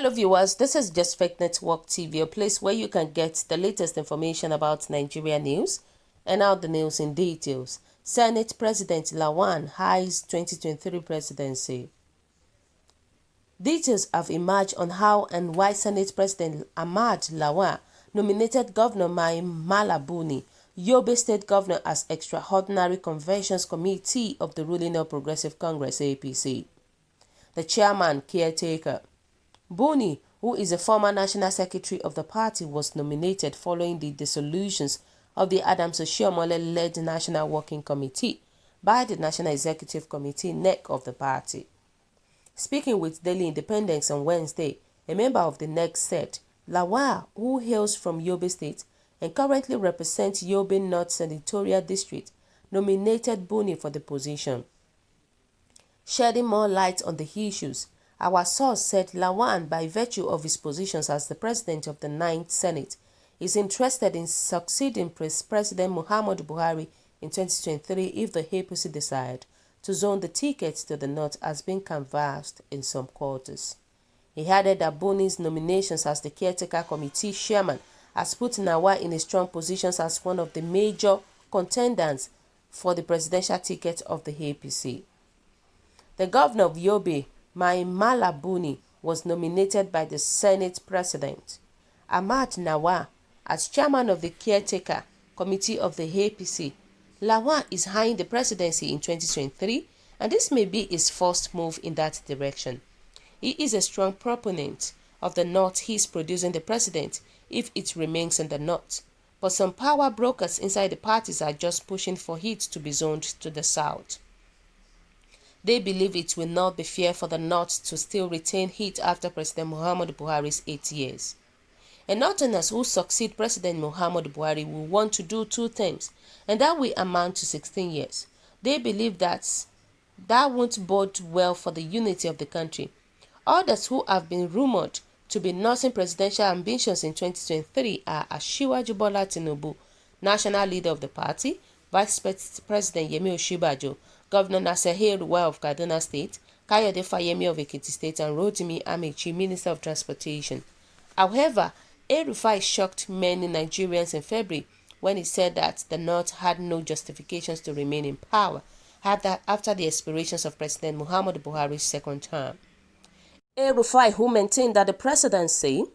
Hello viewers, this is Just Fake Network TV, a place where you can get the latest information about Nigeria news and now the news in details. Senate President Lawan highs 2023 presidency. Details have emerged on how and why Senate President Ahmad Lawan nominated Governor Mai Mala Buni, Yobe State Governor, as Extraordinary Conventions Committee of the ruling All Progressive Congress APC. The chairman caretaker Buni, who is a former national secretary of the party, was nominated following the dissolutions of the Adams Oshiomhole-led National Working Committee by the National Executive Committee (NEC) of the party. Speaking with Daily Independence on Wednesday, a member of the NEC said Lawan, who hails from Yobe State and currently represents Yobe North Senatorial District, nominated Buni for the position. Shedding more light on the issues, our source said Lawan, by virtue of his positions as the president of the 9th Senate, is interested in succeeding President Muhammadu Buhari in 2023 if the APC decide to zone the tickets to the north as being canvassed in some quarters. He added that Buni's nominations as the caretaker committee chairman has put Lawan in a strong position as one of the major contenders for the presidential ticket of the APC. The governor of Yobe, Mai Mala Buni, was nominated by the Senate President Ahmad Lawan as chairman of the caretaker committee of the APC. Lawan is eyeing the presidency in 2023, and this may be his first move in that direction. He is a strong proponent of the Northeast producing the president if it remains in the North, but some power brokers inside the parties are just pushing for it to be zoned to the South. They believe it will not be fair for the North to still retain it after President Muhammadu Buhari's 8 years. And Northerners who succeed President Muhammadu Buhari will want to do 2 terms, and that will amount to 16 years. They believe that won't bode well for the unity of the country. Others who have been rumored to be nursing presidential ambitions in 2023 are Asiwaju Bola Tinubu, national leader of the party, Vice President Yemi Osinbajo, Governor Nasir El-Rufai of Kaduna State, Kayode Fayemi of Ekiti State, and Rotimi Amechi, Minister of Transportation. However, El-Rufai shocked many Nigerians in February when he said that the North had no justifications to remain in power after the expirations of President Muhammadu Buhari's second term. El-Rufai, who maintained that the presidency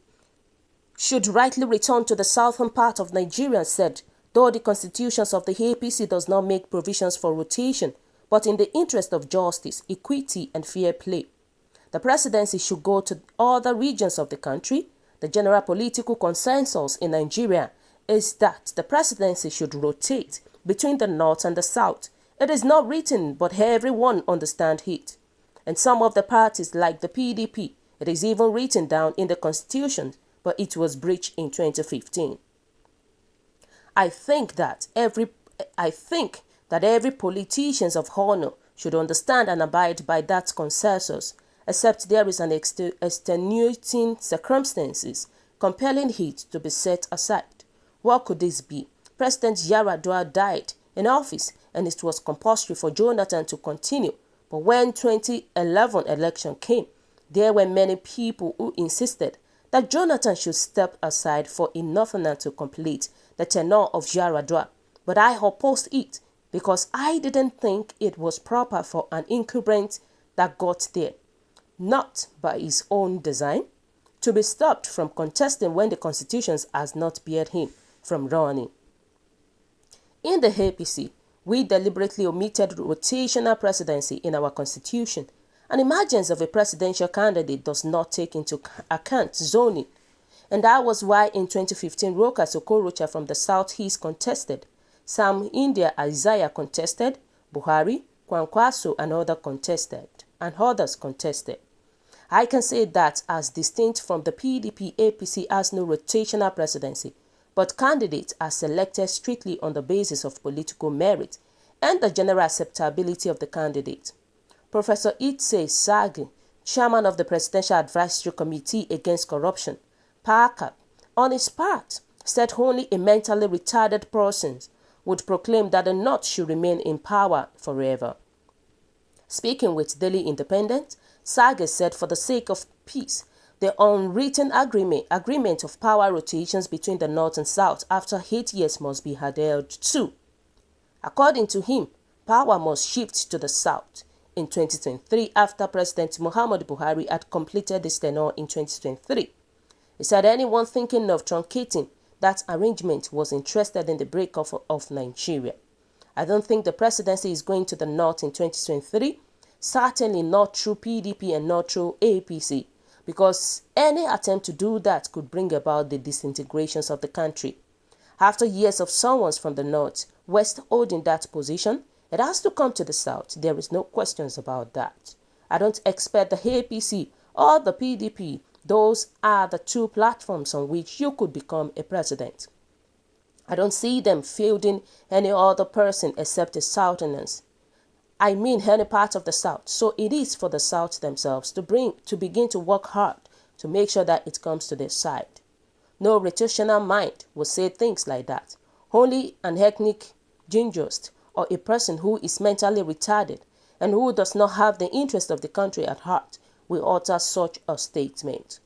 should rightly return to the southern part of Nigeria, said, though the constitutions of the APC does not make provisions for rotation, but in the interest of justice, equity, and fair play, the presidency should go to other regions of the country. The general political consensus in Nigeria is that the presidency should rotate between the North and the South. It is not written, but everyone understands it. And some of the parties, like the PDP, it is even written down in the constitution, but it was breached in 2015. I think that every politician of honor should understand and abide by that consensus, except there is an extenuating circumstances compelling it to be set aside. What could this be? President Yar'Adua died in office, and it was compulsory for Jonathan to continue. But when 2011 election came, there were many people who insisted that Jonathan should step aside for a northerner to complete the tenure of Yar'Adua. But I opposed it because I didn't think it was proper for an incumbent that got there, not by his own design, to be stopped from contesting when the constitution has not barred him from running. In the APC, we deliberately omitted rotational presidency in our constitution. An emergence of a presidential candidate does not take into account zoning. And that was why in 2015, Rokas Okorocha from the Southeast contested. Sam India Isaiah contested, Buhari, Kwankwaso and others contested. I can say that as distinct from the PDP, APC has no rotational presidency, but candidates are selected strictly on the basis of political merit and the general acceptability of the candidate. Professor Itse Sagi, chairman of the Presidential Advisory Committee Against Corruption, PACAP, on his part, said only a mentally retarded person would proclaim that the North should remain in power forever. Speaking with Daily Independent, Sage said for the sake of peace, The unwritten agreement of power rotations between the North and South after 8 years must be adhered to. According to him, power must shift to the South in 2023 after President Muhammadu Buhari had completed his tenure in 2023. He said anyone thinking of truncating that arrangement was interested in the breakup of Nigeria. I don't think the presidency is going to the North in 2023, certainly not through PDP and not through APC, because any attempt to do that could bring about the disintegrations of the country. After years of someone from the North, West holding that position, it has to come to the South. There is no questions about that. I don't expect the APC or the PDP. Those are the two platforms on which you could become a president. I don't see them fielding any other person except the Southerners. I mean any part of the South. So it is for the South themselves to begin to work hard to make sure that it comes to their side. No rotational mind will say things like that. Only an ethnic gingers or a person who is mentally retarded and who does not have the interest of the country at heart will utter such a statement.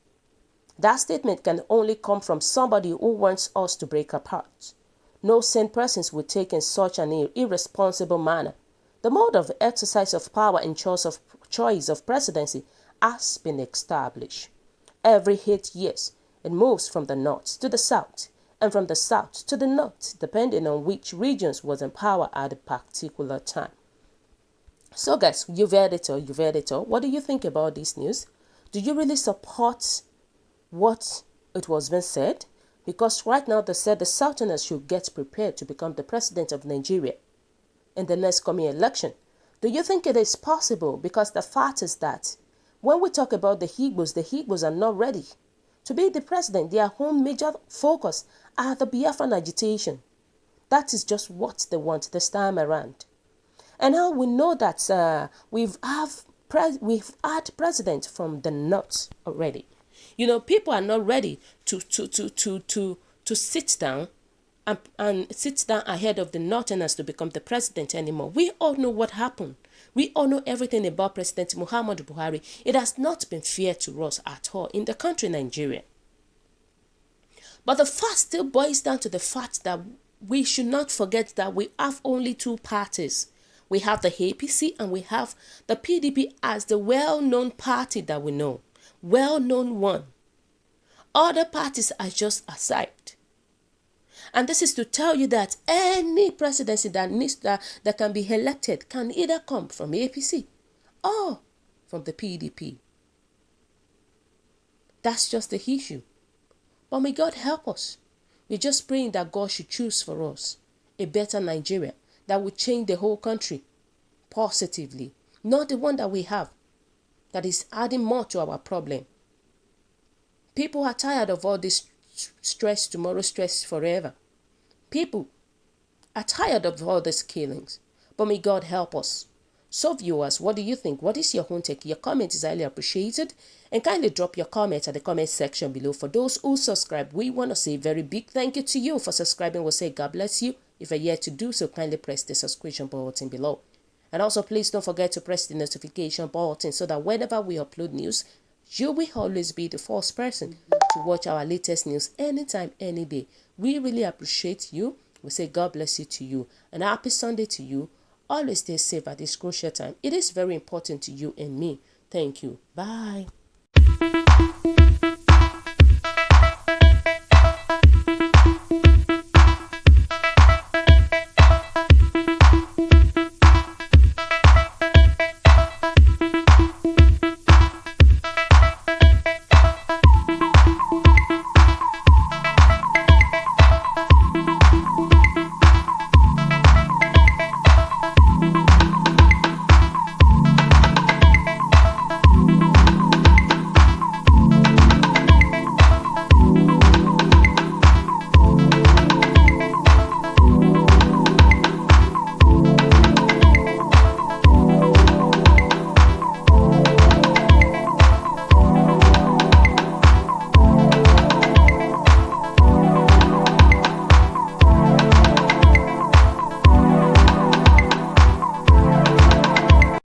That statement can only come from somebody who wants us to break apart. No sane persons will take in such an irresponsible manner. The mode of exercise of power and choice of presidency has been established. Every 8 years, it moves from the North to the South and from the South to the North, depending on which regions was in power at a particular time. So guys, you've heard it all. What do you think about this news? Do you really support what it was being said? Because right now they said the Southerners should get prepared to become the president of Nigeria in the next coming election. Do you think it is possible? Because the fact is that when we talk about the Igbos are not ready to be the president. Their whole major focus are the Biafran agitation. That is just what they want this time around. And now we know that we've had president from the North already. You know, people are not ready to sit down and sit down ahead of the Northerners to become the president anymore. We all know what happened. We all know everything about President Muhammadu Buhari. It has not been fair to us at all in the country Nigeria. But the fact still boils down to the fact that we should not forget that we have only two parties. We have the APC and we have the PDP as the well-known party that we know. Well-known one. Other parties are just aside. And this is to tell you that any presidency that can be elected can either come from APC or from the PDP. That's just the issue. But may God help us. We're just praying that God should choose for us a better Nigeria that will change the whole country positively. Not the one that we have that is adding more to our problem. People are tired of all this stress tomorrow, stress forever. People are tired of all these killings. But may God help us. So viewers, what do you think? What is your own take? Your comment is highly appreciated. And kindly drop your comment at the comment section below. For those who subscribe, we want to say a very big thank you to you for subscribing. We'll say God bless you. If you're yet to do so, kindly press the subscription button below. And also, please don't forget to press the notification button so that whenever we upload news, you will always be the first person to watch our latest news anytime, any day. We really appreciate you. We say God bless you to you. And happy Sunday to you. Always stay safe at this crucial time. It is very important to you and me. Thank you. Bye.